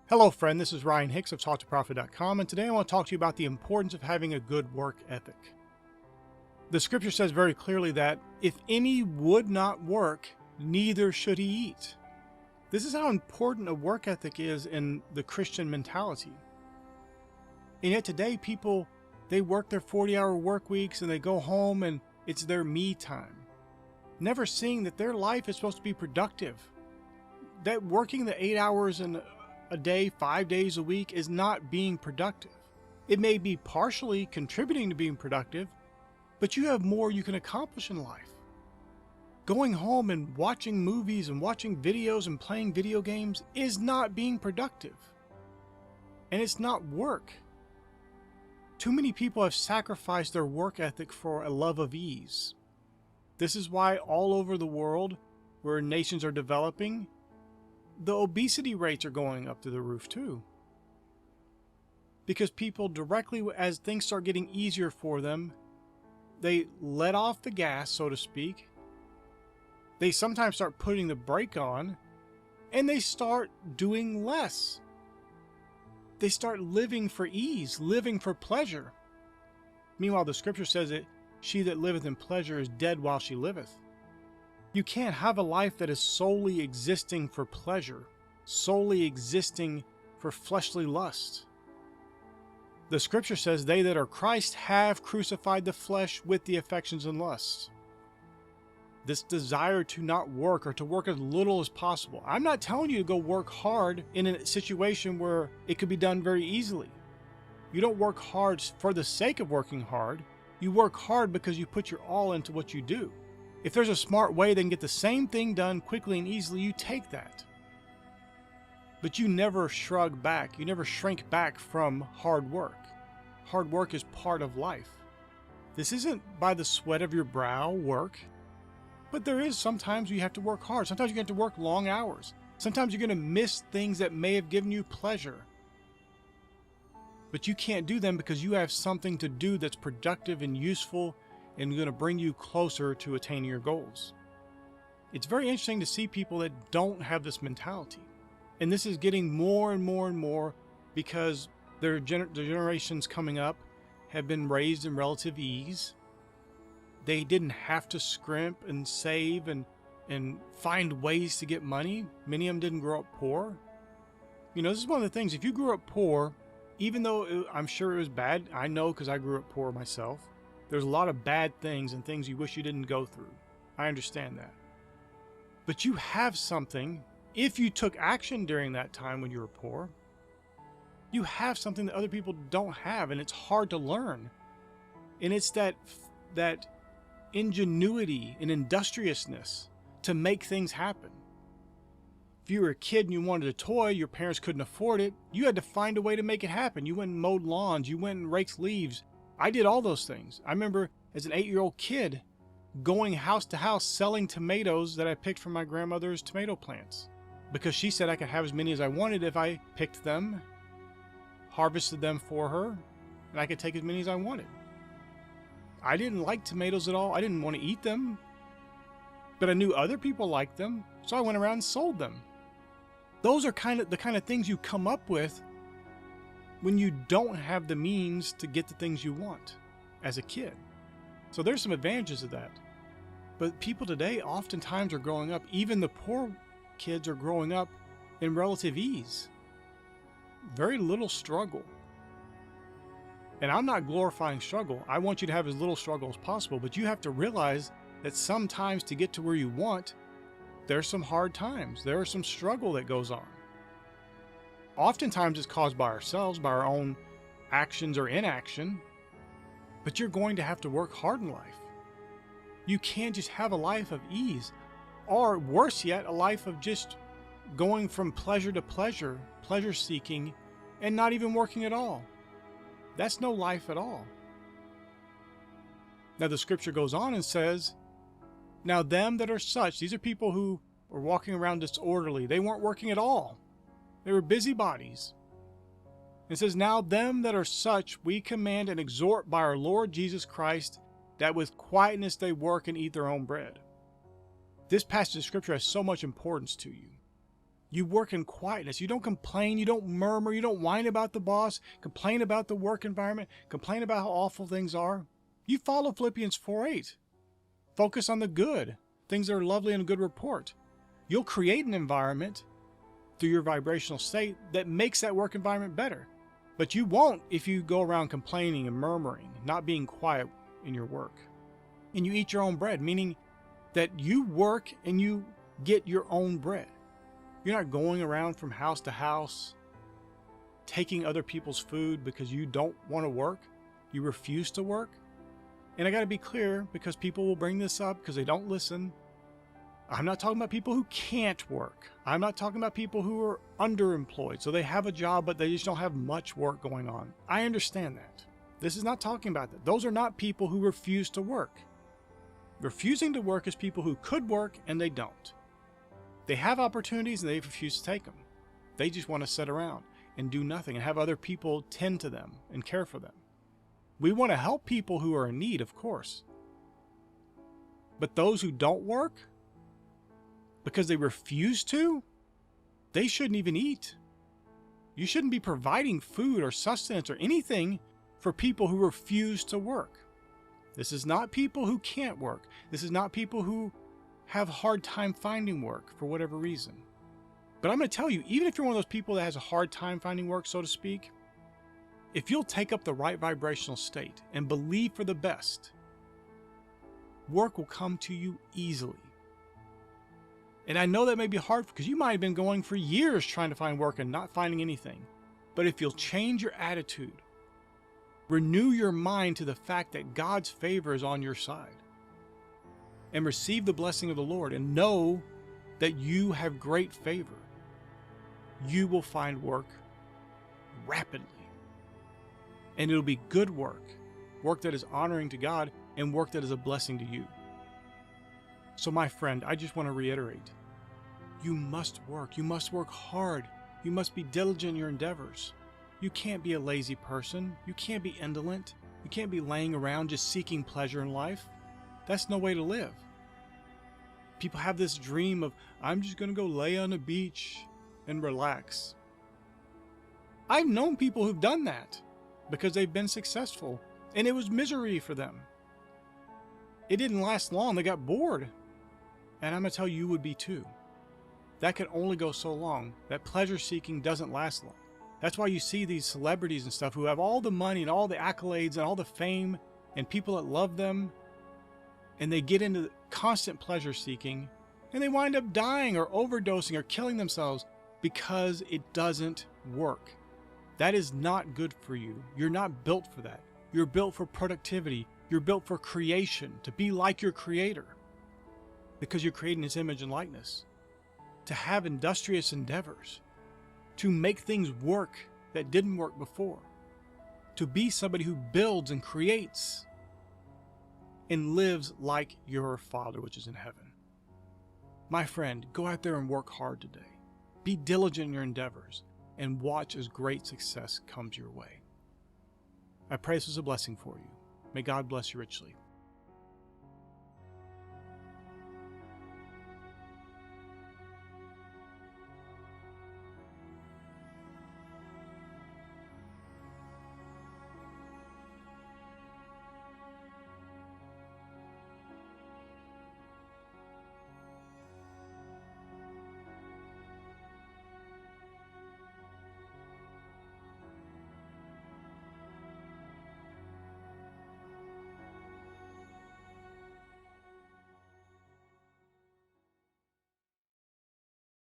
Hello friend, this is Ryan Hicks of TalkToProfit.com, and today I want to talk to you about the importance of having a good work ethic. The scripture says very clearly that if any would not work, neither should he eat. This is how important a work ethic is in the Christian mentality. And yet today people, they work their 40-hour work weeks and they go home and it's their me time. Never seeing that their life is supposed to be productive. That working the 8 hours and a day, 5 days a week is not being productive. It may be partially contributing to being productive, but you have more you can accomplish in life. Going home and watching movies and watching videos and playing video games is not being productive. And it's not work. Too many people have sacrificed their work ethic for a love of ease. This is why all over the world, where nations are developing, the obesity rates are going up through the roof too. Because people directly, as things start getting easier for them, they let off the gas, so to speak. They sometimes start putting the brake on, and they start doing less. They start living for ease, living for pleasure. Meanwhile, the scripture says that she that liveth in pleasure is dead while she liveth. You can't have a life that is solely existing for pleasure, solely existing for fleshly lust. The scripture says, they that are Christ have crucified the flesh with the affections and lusts. This desire to not work or to work as little as possible. I'm not telling you to go work hard in a situation where it could be done very easily. You don't work hard for the sake of working hard. You work hard because you put your all into what you do. If there's a smart way they can get the same thing done quickly and easily, you take that. But you never shrug back. You never shrink back from hard work. Hard work is part of life. This isn't by the sweat of your brow work, but there is sometimes you have to work hard. Sometimes you have to work long hours. Sometimes you're going to miss things that may have given you pleasure. But you can't do them because you have something to do that's productive and useful and going to bring you closer to attaining your goals. It's very interesting to see people that don't have this mentality. And this is getting more and more and more because the generations coming up have been raised in relative ease. They didn't have to scrimp and save and find ways to get money. Many of them didn't grow up poor. You know, this is one of the things, if you grew up poor, even though I'm sure it was bad, I know because I grew up poor myself, there's a lot of bad things and things you wish you didn't go through. I understand that. But you have something, if you took action during that time when you were poor, you have something that other people don't have, and it's hard to learn. And it's that ingenuity and industriousness to make things happen. If you were a kid and you wanted a toy, your parents couldn't afford it, you had to find a way to make it happen. You went and mowed lawns, you went and raked leaves. I did all those things. I remember as an 8-year-old kid going house to house selling tomatoes that I picked from my grandmother's tomato plants because she said I could have as many as I wanted if I picked them, harvested them for her, and I could take as many as I wanted. I didn't like tomatoes at all. I didn't want to eat them, but I knew other people liked them, so I went around and sold them. Those are the kind of things you come up with when you don't have the means to get the things you want as a kid. So there's some advantages of that. But people today oftentimes are growing up, even the poor kids are growing up in relative ease. Very little struggle. And I'm not glorifying struggle. I want you to have as little struggle as possible, but you have to realize that sometimes to get to where you want, there's some hard times. There is some struggle that goes on. Oftentimes it's caused by ourselves, by our own actions or inaction, but you're going to have to work hard in life. You can't just have a life of ease, or worse yet, a life of just going from pleasure to pleasure, pleasure seeking, and not even working at all. That's no life at all. Now the scripture goes on and says, now them that are such, these are people who are walking around disorderly. They weren't working at all. They were busybodies. It says, now them that are such we command and exhort by our Lord Jesus Christ, that with quietness they work and eat their own bread. This passage of scripture has so much importance to you. You work in quietness. You don't complain. You don't murmur. You don't whine about the boss, complain about the work environment, complain about how awful things are. You follow Philippians 4:8. Focus on the good, things that are lovely and a good report. You'll create an environment through your vibrational state that makes that work environment better. But you won't if you go around complaining and murmuring, not being quiet in your work. And you eat your own bread, meaning that you work and you get your own bread. You're not going around from house to house, taking other people's food because you don't want to work. You refuse to work. And I got to be clear, because people will bring this up because they don't listen. I'm not talking about people who can't work. I'm not talking about people who are underemployed. So they have a job, but they just don't have much work going on. I understand that. This is not talking about that. Those are not people who refuse to work. Refusing to work is people who could work and they don't. They have opportunities and they refuse to take them. They just want to sit around and do nothing and have other people tend to them and care for them. We want to help people who are in need, of course. But those who don't work, because they refuse to, they shouldn't even eat. You shouldn't be providing food or sustenance or anything for people who refuse to work. This is not people who can't work. This is not people who have a hard time finding work for whatever reason. But I'm going to tell you, even if you're one of those people that has a hard time finding work, so to speak, if you'll take up the right vibrational state and believe for the best, work will come to you easily. And I know that may be hard because you might have been going for years trying to find work and not finding anything. But if you'll change your attitude, renew your mind to the fact that God's favor is on your side, and receive the blessing of the Lord and know that you have great favor, you will find work rapidly. And it'll be good work, work that is honoring to God and work that is a blessing to you. So my friend, I just want to reiterate, you must work. You must work hard. You must be diligent in your endeavors. You can't be a lazy person. You can't be indolent. You can't be laying around just seeking pleasure in life. That's no way to live. People have this dream of, I'm just going to go lay on a beach and relax. I've known people who've done that because they've been successful, and it was misery for them. It didn't last long. They got bored. And I'm going to tell you, you would be too. That can only go so long. That pleasure seeking doesn't last long. That's why you see these celebrities and stuff who have all the money and all the accolades and all the fame and people that love them, and they get into constant pleasure seeking and they wind up dying or overdosing or killing themselves because it doesn't work. That is not good for you. You're not built for that. You're built for productivity. You're built for creation, to be like your Creator, because you're created in His image and likeness, to have industrious endeavors, to make things work that didn't work before, to be somebody who builds and creates and lives like your Father which is in heaven. My friend, go out there and work hard today. Be diligent in your endeavors and watch as great success comes your way. I pray this was a blessing for you. May God bless you richly.